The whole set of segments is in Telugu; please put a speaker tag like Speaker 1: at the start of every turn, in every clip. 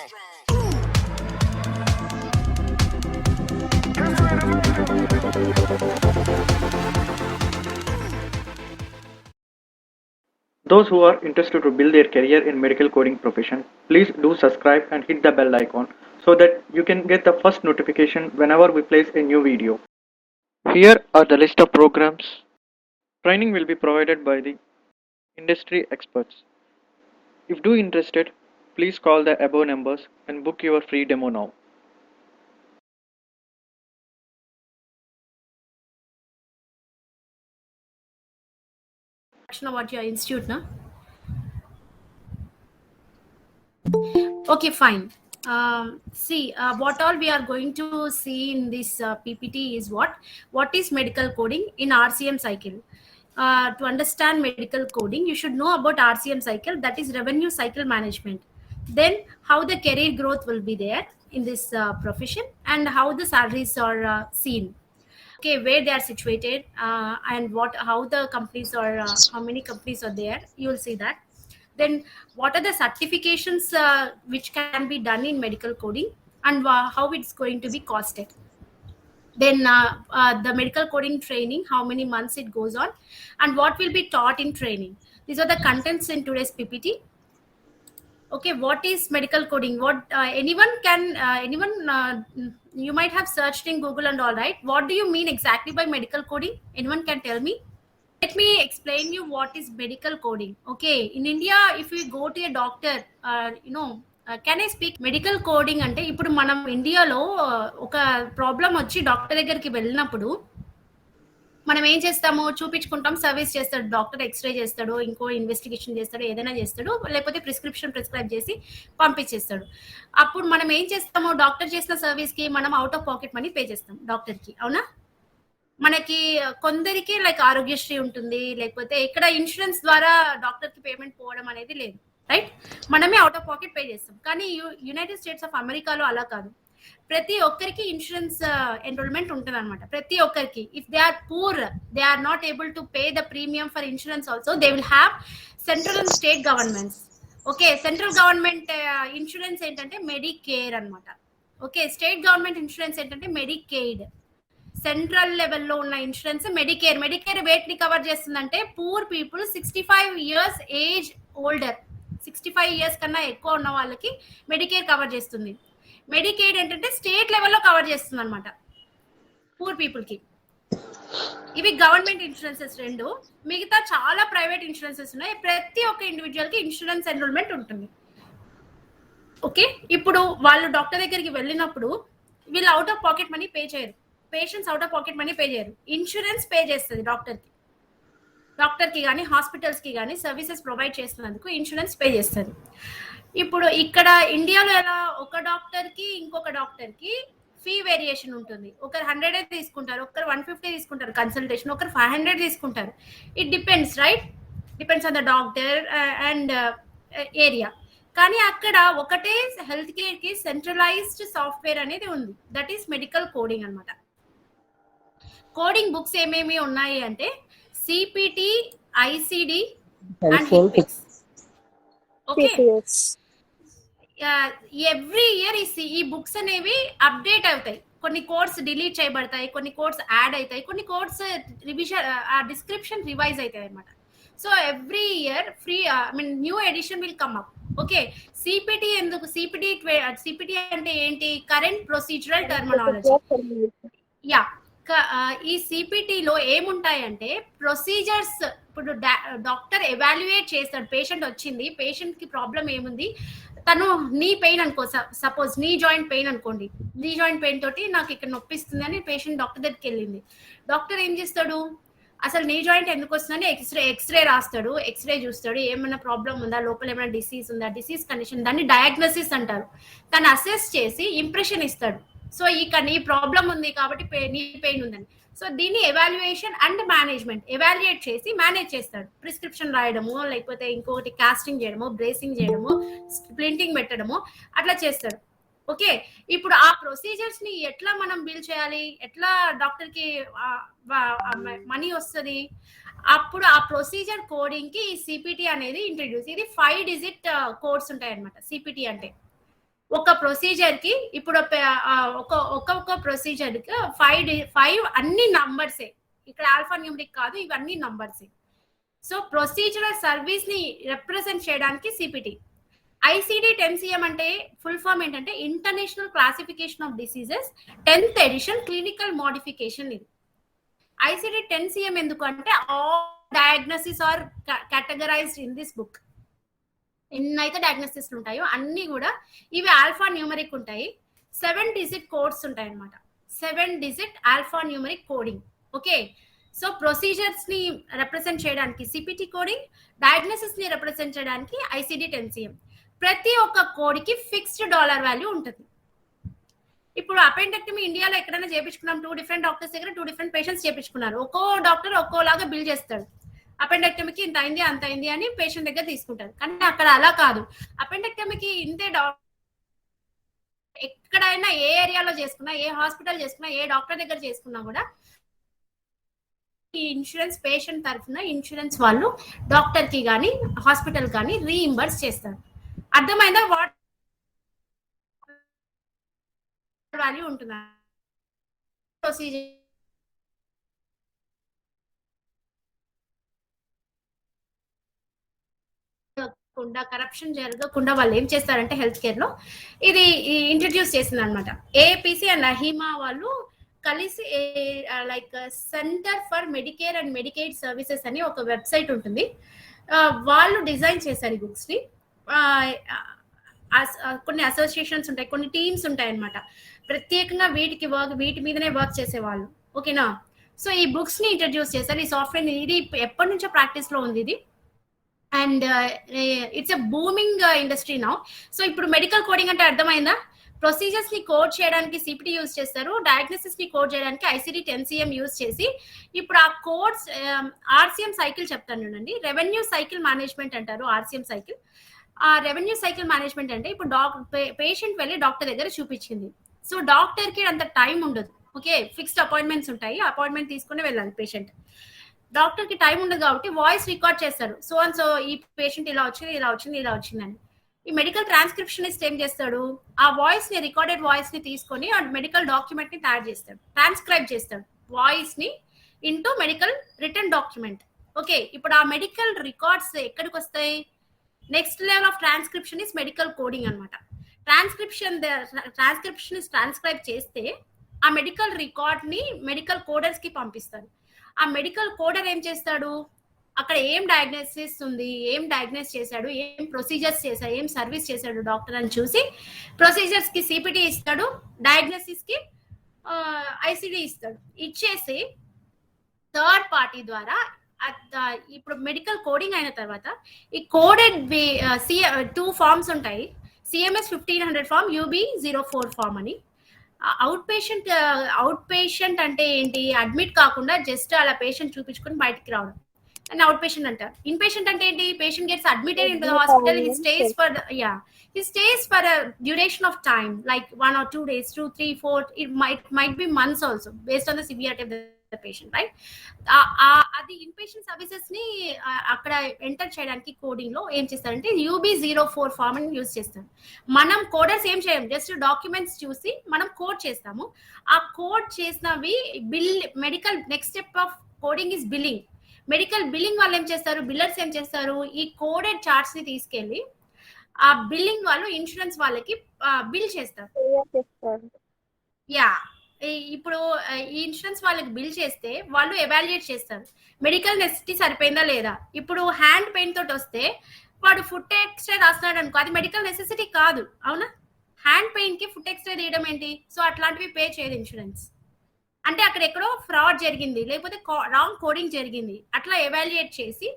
Speaker 1: Those who are interested to build their career in medical coding profession, please do subscribe and hit the bell icon so that you can get the first notification whenever we place a new video. Here are the list of programs. Training will be provided by the industry experts. If you are interested, please call the above numbers and book your free demo now.
Speaker 2: About your institute, no? Okay, fine. See, what all we are going to see in this PPT is what is medical coding in RCM cycle. To understand medical coding, you should know about RCM cycle, that is revenue cycle management. Then how the career growth will be there in this profession and how the salaries are seen. Okay, where they are situated and how the companies are, how many companies are there, you will see that. Then what are the certifications which can be done in medical coding and how it's going to be costed. Then the medical coding training, how many months it goes on and what will be taught in training. These are the contents in today's PPT. Okay, what is medical coding? What anyone you might have searched in Google and all, right? What do you mean exactly by medical coding? Anyone can tell me? Let me explain you what is medical coding. Okay, in India, if we go to a doctor, can I speak medical coding అంటే ఇప్పుడు మనం ఇండియాలో ఒక ప్రాబ్లం వచ్చి డాక్టర్ దగ్గరికి వెళ్ళినప్పుడు మనం ఏం చేస్తాము, చూపించుకుంటాం, సర్వీస్ చేస్తాడు డాక్టర్, ఎక్స్రే చేస్తాడు, ఇంకో ఇన్వెస్టిగేషన్ చేస్తాడు, ఏదైనా చేస్తాడు, లేకపోతే ప్రిస్క్రిప్షన్ ప్రిస్క్రైబ్ చేసి పంపించేస్తాడు. అప్పుడు మనం ఏం చేస్తాము, డాక్టర్ చేసిన సర్వీస్కి మనం out of pocket money pay చేస్తాం డాక్టర్కి, అవునా? మనకి కొందరికి లైక్ ఆరోగ్యశ్రీ ఉంటుంది, లేకపోతే ఇక్కడ ఇన్సూరెన్స్ ద్వారా డాక్టర్ కి పేమెంట్ పోవడం అనేది లేదు, రైట్? మనమే అవుట్ ఆఫ్ పాకెట్ పే చేస్తాం. కానీ యునైటెడ్ స్టేట్స్ ఆఫ్ అమెరికాలో అలా కాదు. ప్రతి ఒక్కరికి ఇన్సూరెన్స్ ఎన్రోల్మెంట్ ఉంటుంది అనమాట. ప్రతి ఒక్కరికి, if they are poor, they are not able to pay the premium for insurance also, they will have central and state governments. Okay, central government insurance ఏంటంటే మెడికేర్ అనమాట. ఓకే, స్టేట్ గవర్నమెంట్ ఇన్సూరెన్స్ ఏంటంటే మెడికేడ్. సెంట్రల్ లెవెల్లో ఉన్న ఇన్సూరెన్స్ మెడికేర్. మెడికేర్ వేటిని కవర్ చేస్తుందంటే poor people, 65 years age older, 65 years కన్నా ఎక్కువ ఉన్న వాళ్ళకి మెడికేర్ కవర్ చేస్తుంది. మెడికేడ్ ఏంటంటే స్టేట్ లెవెల్లో కవర్ చేస్తుంది అనమాట పూర్ పీపుల్ కి. ఇవి గవర్నమెంట్ ఇన్సూరెన్సెస్ రెండు. మిగతా చాలా ప్రైవేట్ ఇన్సూరెన్సెస్ ఉన్నాయి. ప్రతి ఒక్క ఇండివిజువల్ కి ఇన్సూరెన్స్ ఎన్రోల్మెంట్ ఉంటుంది. ఓకే, ఇప్పుడు వాళ్ళు డాక్టర్ దగ్గరికి వెళ్ళినప్పుడు వీళ్ళు out of pocket money pay చేయరు. Patients out of pocket money pay చేయరు. ఇన్సూరెన్స్ పే చేస్తుంది డాక్టర్కి కానీ హాస్పిటల్స్కి కానీ సర్వీసెస్ ప్రొవైడ్ చేస్తున్నందుకు ఇన్సూరెన్స్ పే చేస్తుంది. ఇప్పుడు ఇక్కడ ఇండియాలో ఎలా, ఒక డాక్టర్కి ఇంకొక డాక్టర్కి ఫీ వేరియేషన్ ఉంటుంది. ఒకరు 100 తీసుకుంటారు, ఒకరు 150 తీసుకుంటారు కన్సల్టేషన్, ఒకరు 500 తీసుకుంటారు. It depends, right? Depends on the doctor and area. కానీ అక్కడ ఒకటే హెల్త్ కేర్ కి సెంట్రలైజ్డ్ సాఫ్ట్వేర్ అనేది ఉంది, దట్ ఈస్ మెడికల్ కోడింగ్ అనమాట. కోడింగ్ బుక్స్ ఏమేమి ఉన్నాయి అంటే CPT, ICD and HCPCS. Okay, every year ఈ బుక్స్ అనేవి అప్డేట్ అవుతాయి. కొన్ని కోడ్స్ డిలీట్ చేయబడతాయి, కొన్ని కోడ్స్ యాడ్ అవుతాయి, కొన్ని కోడ్స్ రివిజన్, డిస్క్రిప్షన్ రివైజ్ అవుతాయి అనమాట. So every year free, I mean new edition will come up. Okay, CPT ఎందుకు? సిపిటి అంటే ఏంటి? Current procedural terminology. యా, ఈ సిపిటిలో ఏముంటాయంటే ప్రొసీజర్స్. ఇప్పుడు డాక్టర్ ఎవాల్యుయేట్ చేస్తాడు, పేషెంట్ వచ్చింది, పేషెంట్ కి ప్రాబ్లం ఏముంది, తను నీ పెయిన్ అనుకో, సపోజ్ నీ జాయింట్ పెయిన్ అనుకోండి, నీ జాయింట్ పెయిన్ తోటి నాకు ఇక్కడ నొప్పిస్తుంది అని పేషెంట్ డాక్టర్ దగ్గరికి వెళ్ళింది. డాక్టర్ ఏం చేస్తాడు, అసలు నీ జాయింట్ ఎందుకు వస్తుందని ఎక్స్రే రాస్తాడు, ఎక్స్రే చూస్తాడు, ఏమైనా ప్రాబ్లం ఉందా, లోపల ఏమైనా డిసీజ్ ఉందా, డిసీజ్ కండిషన్, దాన్ని డయాగ్నోసిస్ అంటారు. తను అసెస్ చేసి ఇంప్రెషన్ ఇస్తాడు. సో ఇక్కడ నీ ప్రాబ్లం ఉంది కాబట్టి నీ పెయిన్ ఉందని. సో దీన్ని ఎవాల్యుయేషన్ అండ్ మేనేజ్మెంట్, ఎవాల్యుయేట్ చేసి మేనేజ్ చేస్తాడు. ప్రిస్క్రిప్షన్ రాయడము, లేకపోతే ఇంకొకటి కాస్టింగ్ చేయడము, బ్రేసింగ్ చేయడము, స్ప్లింటింగ్ పెట్టడము, అట్లా చేస్తాడు. ఓకే, ఇప్పుడు ఆ ప్రొసీజర్స్ ని ఎట్లా మనం బిల్ చేయాలి, ఎట్లా డాక్టర్ కి మనీ వస్తుంది, అప్పుడు ఆ ప్రొసీజర్ కోడింగ్ కి ఈ సిపిటి అనేది ఇంట్రడ్యూస్. ఇది 5 digit కోడ్స్ ఉంటాయి అనమాట సిపిటి అంటే. ఒక ప్రొసీజర్ కి ఇప్పుడు ఒక్కొక్క ప్రొసీజర్ కి 5 అన్ని నంబర్సే, ఇక్కడ ఆల్ఫా న్యూమరిక్ కాదు, ఇవన్నీ నంబర్సే. సో ప్రొసీజరల్ సర్వీస్ ని రిప్రజెంట్ చేయడానికి సిపిటి. ICD-10CM అంటే ఫుల్ ఫామ్ ఏంటంటే international classification of diseases 10th edition clinical modification. ఇది ICD-10CM ఎందుకు అంటే all diagnosis are categorized in this book. ఎన్నైతే డయాగ్నోసిస్ ఉంటాయో అన్ని కూడా ఇవి ఆల్ఫా న్యూమరిక్ ఉంటాయి. 7 digit కోడ్స్ ఉంటాయి అన్నమాట. 7 digit alpha numeric coding. Okay, so procedures ని రిప్రజెంట్ చేయడానికి సిపిటి కోడింగ్, డయాగ్నోసిస్ ని రిప్రజెంట్ చేయడానికి ICD-10CM. ప్రతి ఒక్క కోడ్కి ఫిక్స్డ్ డాలర్ వాల్యూ ఉంటుంది. ఇప్పుడు అపెండెక్టమీ ఇండియాలో ఎక్కడైనా చేపించుకున్నాం, 2 different డాక్టర్స్ దగ్గర 2 different పేషెంట్స్ చేపించుకున్నారు. ఒక్కో డాక్టర్ ఒక్కోలాగా బిల్ చేస్తాడు. అపెండెక్టమీకి ఇంత అయింది అంత అయింది అని పేషెంట్ దగ్గర తీసుకుంటారు. కానీ అక్కడ అలా కాదు. అపెండెక్టమీకి ఇంతే ఎక్కడైనా ఏ ఏరియాలో చేసుకున్నా, ఏ హాస్పిటల్ చేసుకున్నా, ఏ డాక్టర్ దగ్గర చేసుకున్నా కూడా ఈ ఇన్సూరెన్స్ పేషెంట్ తరఫున ఇన్సూరెన్స్ వాళ్ళు డాక్టర్ కి కానీ హాస్పిటల్ కానీ రీఇంబర్స్ చేస్తారు. అర్థమైందా? వాట్ వాల్యూ ఉంటుంది ప్రొసీజర్ కరప్షన్ జరగకుండా వాళ్ళు ఏం చేస్తారంటే హెల్త్ కేర్ లో ఇది ఇంట్రడ్యూస్ చేసింది అనమాట. ఏపీసీ అండ్ అహిమా వాళ్ళు కలిసి like centre for Medicare and Medicaid services అని ఒక వెబ్సైట్ ఉంటుంది. వాళ్ళు డిజైన్ చేశారు ఈ బుక్స్ ని. కొన్ని అసోసియేషన్స్ ఉంటాయి, కొన్ని టీమ్స్ ఉంటాయి అనమాట, ప్రత్యేకంగా వీటి మీదనే వర్క్ చేసేవాళ్ళు. ఓకేనా? సో ఈ బుక్స్ ని ఇంట్రడ్యూస్ చేశారు. ఈ సాఫ్ట్వేర్ ఇది ఎప్పటి నుంచో ప్రాక్టీస్ లో ఉంది ఇది. And it's a booming industry now. So ఇప్పుడు మెడికల్ కోడింగ్ అంటే అర్థమైందా? ప్రొసీజర్స్ ని కోడ్ చేయడానికి సిపిటి యూజ్ చేస్తారు, డయాగ్నోసిస్ ని కోడ్ చేయడానికి ICD-10CM యూజ్ చేసి ఇప్పుడు ఆ కోడ్స్ RCM సైకిల్ చెప్తాను చూడండి. రెవెన్యూ సైకిల్ మేనేజ్మెంట్ అంటారు RCM సైకిల్. ఆ రెవెన్యూ సైకిల్ మేనేజ్మెంట్ అంటే ఇప్పుడు పేషెంట్ వెళ్ళి డాక్టర్ దగ్గర చూపించింది. సో డాక్టర్ కి అంత టైం ఉండదు. ఓకే, ఫిక్స్డ్ అపాయింట్మెంట్స్ ఉంటాయి, అపాయింట్మెంట్ తీసుకుని వెళ్ళాలి పేషెంట్. డాక్టర్ కి టైం ఉండదు కాబట్టి వాయిస్ రికార్డ్ చేస్తారు. సో అండ్ సో ఈ పేషెంట్ ఇలా వచ్చింది ఇలా వచ్చింది ఇలా వచ్చిందని. ఈ మెడికల్ ట్రాన్స్క్రిప్షనిస్ట్ ఏం చేస్తాడు, ఆ వాయిస్ ని రికార్డెడ్ వాయిస్ ని తీసుకొని ఆ మెడికల్ డాక్యుమెంట్ ని తయారు చేస్తాడు, ట్రాన్స్క్రైబ్ చేస్తాడు వాయిస్ ని into medical return document. Okay, ఇప్పుడు ఆ మెడికల్ రికార్డ్స్ ఎక్కడికి వస్తాయి? Next level of transcription is medical coding అనమాట. ట్రాన్స్క్రిప్షనిస్ట్ ట్రాన్స్క్రైబ్ చేస్తే ఆ మెడికల్ రికార్డ్ ని మెడికల్ కోడర్స్ కి పంపిస్తారు. ఆ మెడికల్ కోడర్ ఏం చేస్తాడు, అక్కడ ఏం డయాగ్నోసిస్ ఉంది, ఏం డయాగ్నోస్ చేశాడు, ఏం ప్రొసీజర్స్ చేశాడు, ఏం సర్వీస్ చేశాడు డాక్టర్ అని చూసి ప్రొసీజర్స్ కి సిపిటి ఇస్తాడు, డయాగ్నోసిస్ కి ICD ఇస్తాడు. ఇచ్చేసి థర్డ్ పార్టీ ద్వారా ఇప్పుడు మెడికల్ కోడింగ్ అయిన తర్వాత ఈ కోడెడ్ 2 ఫార్మ్స్ ఉంటాయి. CMS 1500 ఫార్మ్, UB04 ఫార్మ్ అని. అవుట్ పేషెంట్ అంటే ఏంటి? అడ్మిట్ కాకుండా జస్ట్ అలా పేషెంట్ చూపించుకొని బయటికి రావడం అని అవుట్ పేషెంట్ అంటారు. ఇన్ పేషెంట్ అంటే ఏంటి? Patient gets admitted in the hospital, he stays for a duration of time like 1 or 2 days, 2, 3, 4, it might be months also based on the severity of the patient, right? అది ఇన్ పేషెంట్ సర్వీసెస్ ని అక్కడ ఎంటర్ చేయడానికి కోడింగ్ లో ఏం చేస్తారంటే UB04 ఫార్మ్ అని యూజ్ చేస్తాం. మనం కోడర్స్ ఏం చేయం, జస్ట్ డాక్యుమెంట్స్ చూసి మనం కోడ్ చేస్తాము. ఆ కోడ్ చేసినవి medical next step of coding is billing. Medical billing వాళ్ళు ఏం చేస్తారు, బిల్లర్స్ ఏం చేస్తారు, ఈ కోడెడ్ చార్ట్స్ ని తీసుకెళ్లి ఆ బిల్లింగ్ వాళ్ళు ఇన్సూరెన్స్ వాళ్ళకి బిల్ చేస్తారు. యా, ఇప్పుడు ఈ ఇన్సూరెన్స్ వాళ్ళకి బిల్ చేస్తే వాళ్ళు ఎవాల్యుయేట్ చేస్తారు మెడికల్ నెసెసిటీ సరిపోయిందా లేదా. ఇప్పుడు హ్యాండ్ పెయిన్ తోటి వస్తే వాడు ఫుట్ ఎక్స్రే రాస్తున్నాడు అనుకో, అది మెడికల్ నెసెసిటీ కాదు, అవునా? హ్యాండ్ పెయిన్ కి ఫుట్ ఎక్స్రే తీయడం ఏంటి? సో అట్లాంటివి పే చేయదు ఇన్సూరెన్స్. అంటే అక్కడ ఎక్కడో ఫ్రాడ్ జరిగింది, లేకపోతే రాంగ్ కోడింగ్ జరిగింది, అట్లా ఎవాల్యుయేట్ చేసి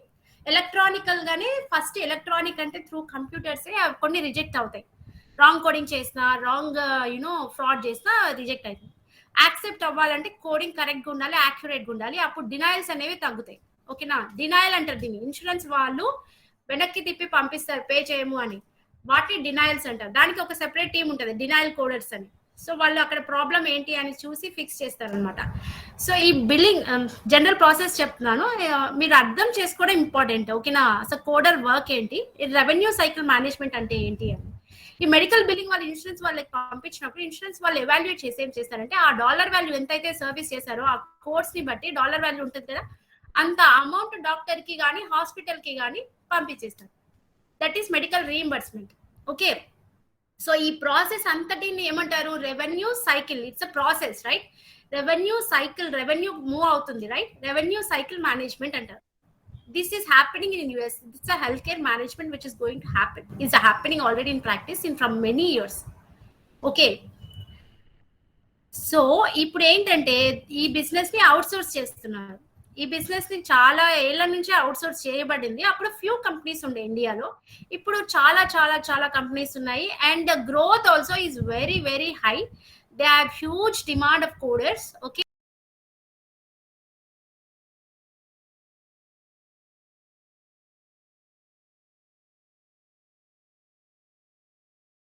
Speaker 2: ఎలక్ట్రానికల్ గానే, ఫస్ట్ ఎలక్ట్రానిక్ అంటే త్రూ కంప్యూటర్స్ కొన్ని రిజెక్ట్ అవుతాయి. రాంగ్ కోడింగ్ చేసినా, రాంగ్ ఫ్రాడ్ చేసినా రిజెక్ట్ అవుతుంది. యాక్సెప్ట్ అవ్వాలంటే కోడింగ్ కరెక్ట్ గా ఉండాలి, యాక్యురేట్ గా ఉండాలి, అప్పుడు డినయల్స్ అనేవి తగ్గుతాయి. ఓకేనా? డినయల్ అంటారు దీన్ని. ఇన్సూరెన్స్ వాళ్ళు వెనక్కి తిప్పి పంపిస్తారు పే చేయము అని, వాటిని డినయల్స్ అంటారు. దానికి ఒక సెపరేట్ టీం ఉంటుంది, డినయల్ కోడర్స్ అని. సో వాళ్ళు అక్కడ ప్రాబ్లం ఏంటి అని చూసి ఫిక్స్ చేస్తారనమాట. సో ఈ బిల్లింగ్ జనరల్ ప్రాసెస్ చెప్తున్నాను, మీరు అర్థం చేసుకోవడం ఇంపార్టెంట్. ఓకేనా? అసలు కోడర్ వర్క్ ఏంటి, రెవెన్యూ సైకిల్ మేనేజ్మెంట్ అంటే ఏంటి అని. ఈ మెడికల్ బిల్లింగ్ వాళ్ళు ఇన్సూరెన్స్ వాళ్ళకి పంపించినప్పుడు ఇన్సూరెన్స్ వాళ్ళు ఎవాల్యుయేట్ చేసి ఏం చేస్తారంటే ఆ డాలర్ వాల్యూ ఎంతైతే సర్వీస్ చేశారో ఆ కోర్స్ ని బట్టి డాలర్ వాల్యూ ఉంటుంది కదా, అంత అమౌంట్ డాక్టర్ కి కానీ హాస్పిటల్ కి కానీ పంపించేస్తారు. That is medical reimbursement. Okay, so ఈ ప్రాసెస్ అంతటిని ఏమంటారు? Revenue cycle. It's a process, right? Revenue cycle, revenue move అవుతుంది, రైట్? రెవెన్యూ సైకిల్ మేనేజ్మెంట్ అంటారు. This is happening in US. It's a healthcare management which is going to happen. It's happening already in practice in from many years. Okay. So ఇప్పుడు ఏంటంటే ఈ బిజినెస్ ని అవుట్ సోర్స్ చేస్తున్నారు. ఈ బిజినెస్ ని చాలా ఏళ్ల నుంచి అవుట్ సోర్స్ చేయబడింది. అప్పుడు ఫ్యూ కంపెనీస్ ఉండే ఇండియాలో, ఇప్పుడు చాలా చాలా చాలా కంపెనీస్ ఉన్నాయి. And growth also is very very high. They have huge demand of coders. Okay,